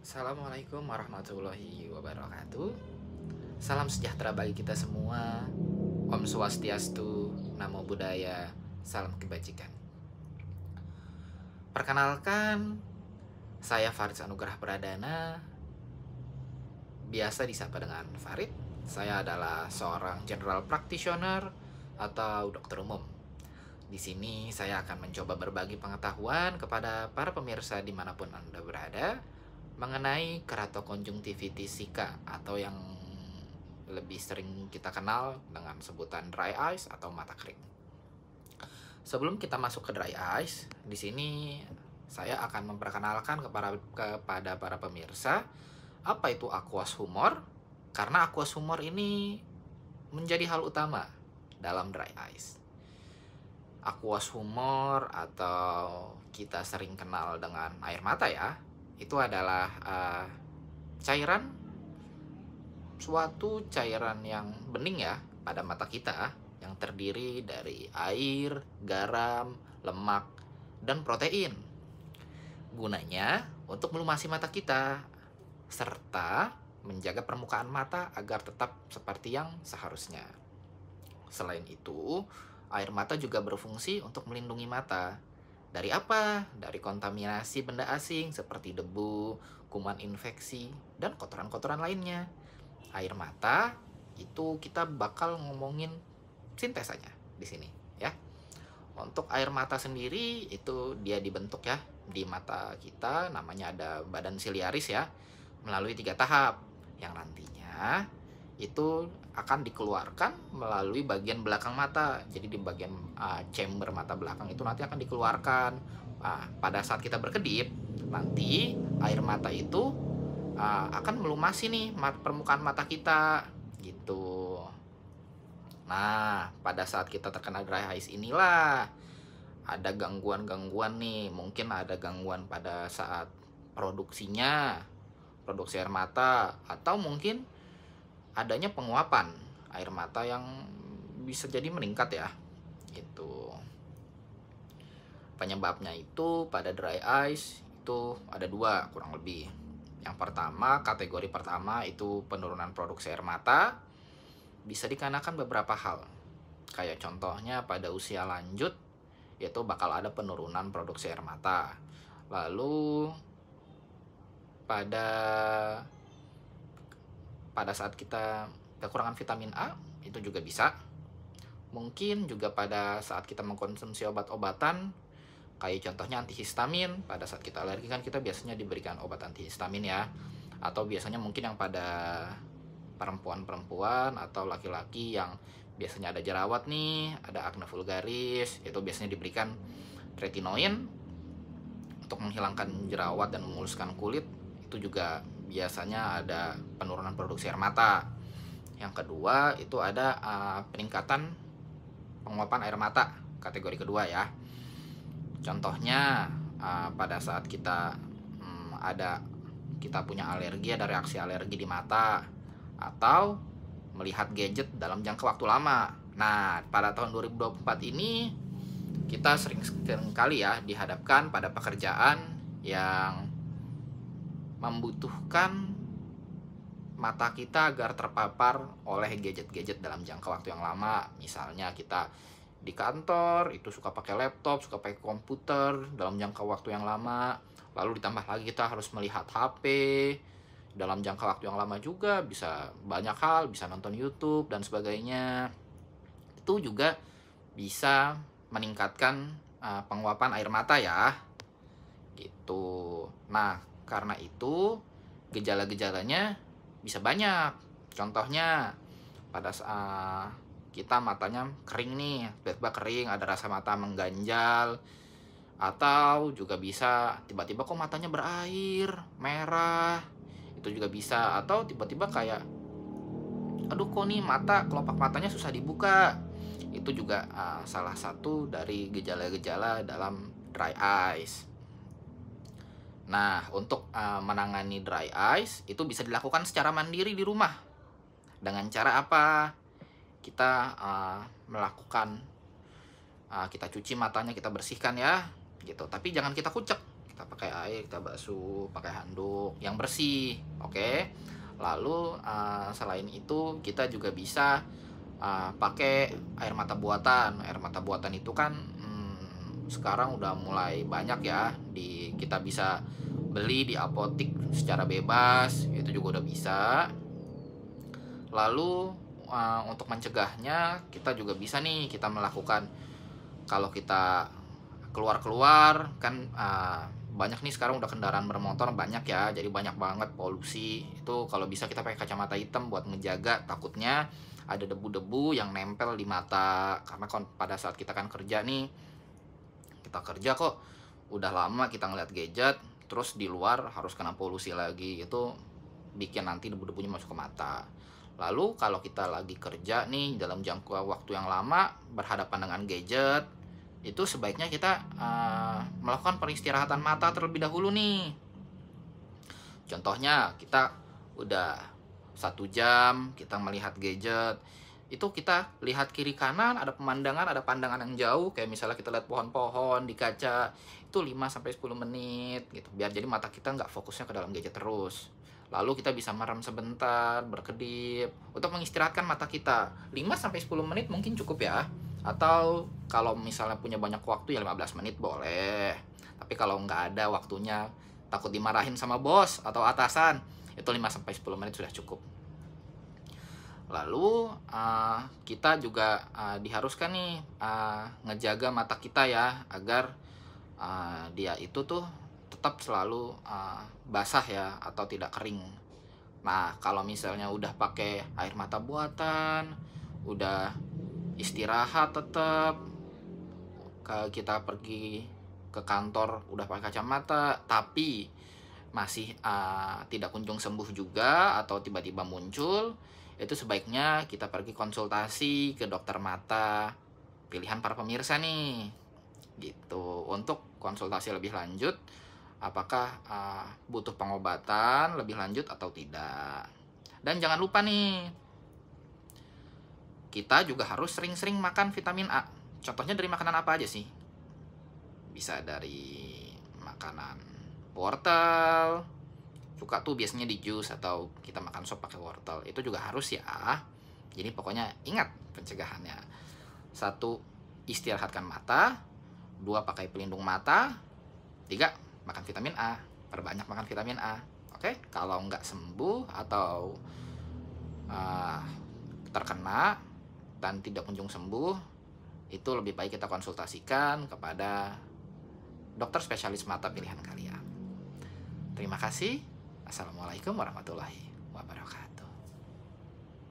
Assalamualaikum warahmatullahi wabarakatuh. Salam sejahtera bagi kita semua. Om Swastiastu, Namo Buddhaya, salam kebajikan. Perkenalkan, saya Farid Anugrah Pradana, biasa disapa dengan Farid. Saya adalah seorang general practitioner atau dokter umum. Di sini saya akan mencoba berbagi pengetahuan kepada para pemirsa dimanapun Anda berada mengenai keratokonjungtivitis Zika atau yang lebih sering kita kenal dengan sebutan dry eyes atau mata kering. Sebelum kita masuk ke dry eyes, di sini saya akan memperkenalkan kepada para pemirsa apa itu aqueous humor, karena aqueous humor ini menjadi hal utama dalam dry eyes. Aqueous humor atau kita sering kenal dengan air mata ya, itu adalah suatu cairan yang bening ya pada mata kita, yang terdiri dari air, garam, lemak, dan protein. Gunanya untuk melumasi mata kita serta menjaga permukaan mata agar tetap seperti yang seharusnya. Selain itu, air mata juga berfungsi untuk melindungi mata. Dari apa? Dari kontaminasi benda asing seperti debu, kuman infeksi, dan kotoran-kotoran lainnya. Air mata itu kita bakal ngomongin sintesanya di sini ya. Untuk air mata sendiri itu dia dibentuk ya di mata kita, namanya ada badan siliaris ya, melalui 3 tahap yang nantinya itu akan dikeluarkan melalui bagian belakang mata. Jadi di bagian chamber mata belakang itu nanti akan dikeluarkan. Pada saat kita berkedip, nanti air mata itu akan melumasi nih permukaan mata kita gitu. Nah, pada saat kita terkena dry eyes inilah ada gangguan-gangguan nih. Mungkin ada gangguan pada saat produksi air mata, atau mungkin adanya penguapan air mata yang bisa jadi meningkat ya. Itu penyebabnya itu pada dry eyes itu ada 2 kurang lebih. Yang pertama, kategori pertama itu penurunan produksi air mata, bisa dikarenakan beberapa hal. Kayak contohnya pada usia lanjut yaitu bakal ada penurunan produksi air mata. Lalu pada saat kita kekurangan vitamin A itu juga bisa. Mungkin juga pada saat kita mengkonsumsi obat-obatan, kayak contohnya antihistamin. Pada saat kita alergi kan kita biasanya diberikan obat antihistamin ya. Atau biasanya mungkin yang pada perempuan-perempuan atau laki-laki yang biasanya ada jerawat nih, ada akne vulgaris, itu biasanya diberikan retinoin untuk menghilangkan jerawat dan memuluskan kulit. Itu juga biasanya ada penurunan produksi air mata. Yang kedua itu ada peningkatan penguapan air mata, kategori kedua ya. Contohnya pada saat kita kita punya alergi, ada reaksi alergi di mata, atau melihat gadget dalam jangka waktu lama. Nah, pada tahun 2024 ini kita sering kali ya dihadapkan pada pekerjaan yang membutuhkan mata kita agar terpapar oleh gadget-gadget dalam jangka waktu yang lama. Misalnya kita di kantor itu suka pakai laptop, suka pakai komputer dalam jangka waktu yang lama. Lalu ditambah lagi kita harus melihat HP dalam jangka waktu yang lama juga, bisa banyak hal, bisa nonton YouTube dan sebagainya. Itu juga bisa meningkatkan penguapan air mata ya. Gitu. Nah, karena itu gejala-gejalanya bisa banyak. Contohnya pada saat kita matanya kering nih, tiba-tiba kering, ada rasa mata mengganjal, atau juga bisa tiba-tiba kok matanya berair, merah, itu juga bisa. Atau tiba-tiba kayak aduh kok nih kelopak matanya susah dibuka, itu juga salah satu dari gejala-gejala dalam dry eyes. Nah, untuk menangani dry eyes itu bisa dilakukan secara mandiri di rumah. Dengan cara apa? Kita kita cuci matanya, kita bersihkan ya, gitu. Tapi jangan kita kucek. kita pakai air, kita basuh pakai handuk yang bersih, oke. Lalu selain itu kita juga bisa pakai air mata buatan. Air mata buatan itu kan sekarang udah mulai banyak ya, kita bisa beli di apotik secara bebas, itu juga udah bisa. Lalu untuk mencegahnya kita juga bisa nih, kita melakukan, kalau kita keluar-keluar kan banyak nih sekarang udah kendaraan bermotor banyak ya, jadi banyak banget polusi. Itu kalau bisa kita pakai kacamata hitam buat menjaga, takutnya ada debu-debu yang nempel di mata. Karena pada saat kita kan kerja nih, kita kerja kok udah lama kita ngeliat gadget, terus di luar harus kena polusi lagi, itu bikin nanti debu-debunya masuk ke mata. Lalu kalau kita lagi kerja nih dalam jangka waktu yang lama berhadapan dengan gadget, itu sebaiknya kita melakukan peristirahatan mata terlebih dahulu nih. Contohnya kita udah 1 jam kita melihat gadget, itu kita lihat kiri kanan, ada pandangan yang jauh, kayak misalnya kita lihat pohon-pohon di kaca, itu 5-10 menit gitu, biar jadi mata kita nggak fokusnya ke dalam gadget terus. Lalu kita bisa merem sebentar, berkedip, untuk mengistirahatkan mata kita. 5-10 menit mungkin cukup ya. Atau kalau misalnya punya banyak waktu ya 15 menit boleh. Tapi kalau nggak ada waktunya, takut dimarahin sama bos atau atasan, itu 5-10 menit sudah cukup. Lalu kita juga diharuskan nih ngejaga mata kita ya, agar dia itu tuh tetap selalu basah ya, atau tidak kering. Nah, kalau misalnya udah pakai air mata buatan, udah istirahat tetap, kita pergi ke kantor udah pakai kacamata, tapi masih tidak kunjung sembuh juga, atau tiba-tiba muncul, itu sebaiknya kita pergi konsultasi ke dokter mata pilihan para pemirsa nih, gitu, untuk konsultasi lebih lanjut, apakah butuh pengobatan lebih lanjut atau tidak. Dan jangan lupa nih, kita juga harus sering-sering makan vitamin A. Contohnya dari makanan apa aja sih? Bisa dari makanan wortel, suka tuh biasanya di jus, atau kita makan sop pakai wortel, itu juga harus ya. Jadi pokoknya ingat pencegahannya: 1, istirahatkan mata. 2, pakai pelindung mata. 3, makan vitamin A, perbanyak makan vitamin A. Oke, kalau nggak sembuh atau terkena dan tidak kunjung sembuh, itu lebih baik kita konsultasikan kepada dokter spesialis mata pilihan kalian. Terima kasih. Assalamualaikum warahmatullahi wabarakatuh.